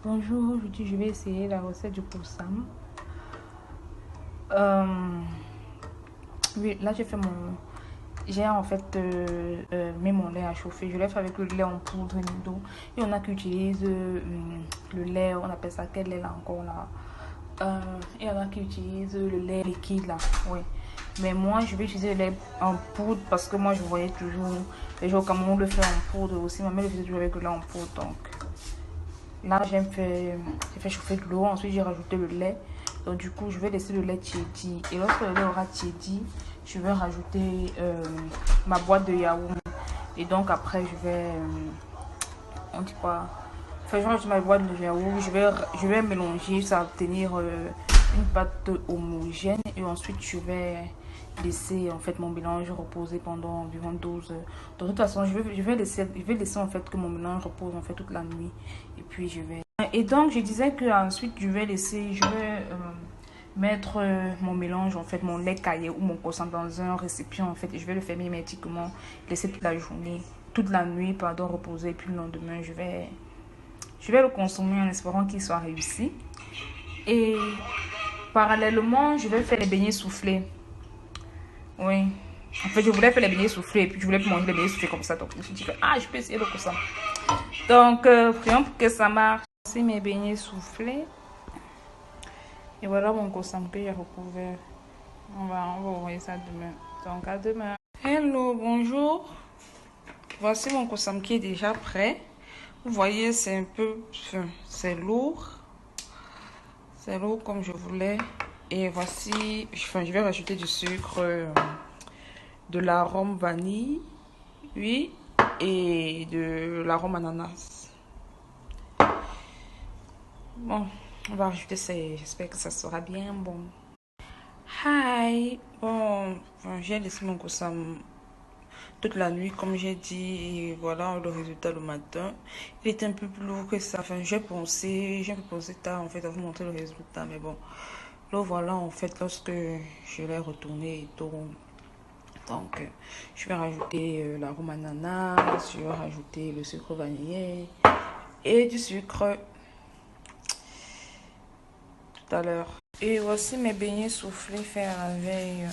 Bonjour, aujourd'hui je vais essayer la recette du croissant. Oui, là j'ai en fait mis mon lait à chauffer. Je l'ai fait avec le lait en poudre Nido. Et on a qui utilise le lait, on appelle ça quel lait là encore là. Et on a qui utilise le lait liquide là, oui. Mais moi je vais utiliser le lait en poudre parce que moi je voyais toujours les gens au Cameroun le faire en poudre aussi. Ma mère le faisait toujours avec le lait en poudre donc. Là, j'ai fait chauffer de l'eau. Ensuite, j'ai rajouté le lait. Donc, du coup, je vais laisser le lait tiédi. Et lorsque le lait aura tiédi, je vais rajouter ma boîte de yaourt. Et donc, après, je vais. On dit quoi? Enfin, je rajoute ma boîte de yaourt. Je vais mélanger. Ça va obtenir une pâte homogène. Et ensuite, je vais laisser en fait mon mélange reposer pendant environ 12 heures. De toute façon, je vais laisser en fait que mon mélange repose en fait toute la nuit. Et puis, je vais. Et donc, je disais que ensuite, je vais mettre mon mélange, en fait, mon lait caillé ou mon croissant dans un récipient, en fait, et je vais le fermer hermétiquement, laisser toute la journée, toute la nuit, pardon, reposer, et puis le lendemain, je vais le consommer en espérant qu'il soit réussi. Et parallèlement, je vais faire les beignets soufflés. Oui. En fait, je voulais faire les beignets soufflés, et puis je voulais manger les beignets soufflés comme ça, donc je me suis dit que, je peux essayer le croissant. Donc, prions pour que ça marche. Voici mes beignets soufflés. Et voilà mon croissant que j'ai recouvert. On va envoyer ça demain. Donc à demain. Hello, bonjour. Voici mon croissant qui est déjà prêt. Vous voyez, c'est un peu... c'est lourd. C'est lourd comme je voulais. Et voici... je vais rajouter du sucre, de l'arôme vanille. Oui. Et de l'arôme ananas. Bon, on va rajouter ça. J'espère que ça sera bien bon. Hi. Bon, j'ai laissé mon croissant toute la nuit, comme j'ai dit, et voilà le résultat le matin. Il était un peu plus lourd que ça. Enfin, j'ai pensé tard en fait à vous montrer le résultat, mais bon, là voilà en fait lorsque je l'ai retourné et tout. Donc, je vais rajouter l'arôme ananas, je vais rajouter le sucre vanillé et du sucre tout à l'heure. Et voici mes beignets soufflés faits à la veille.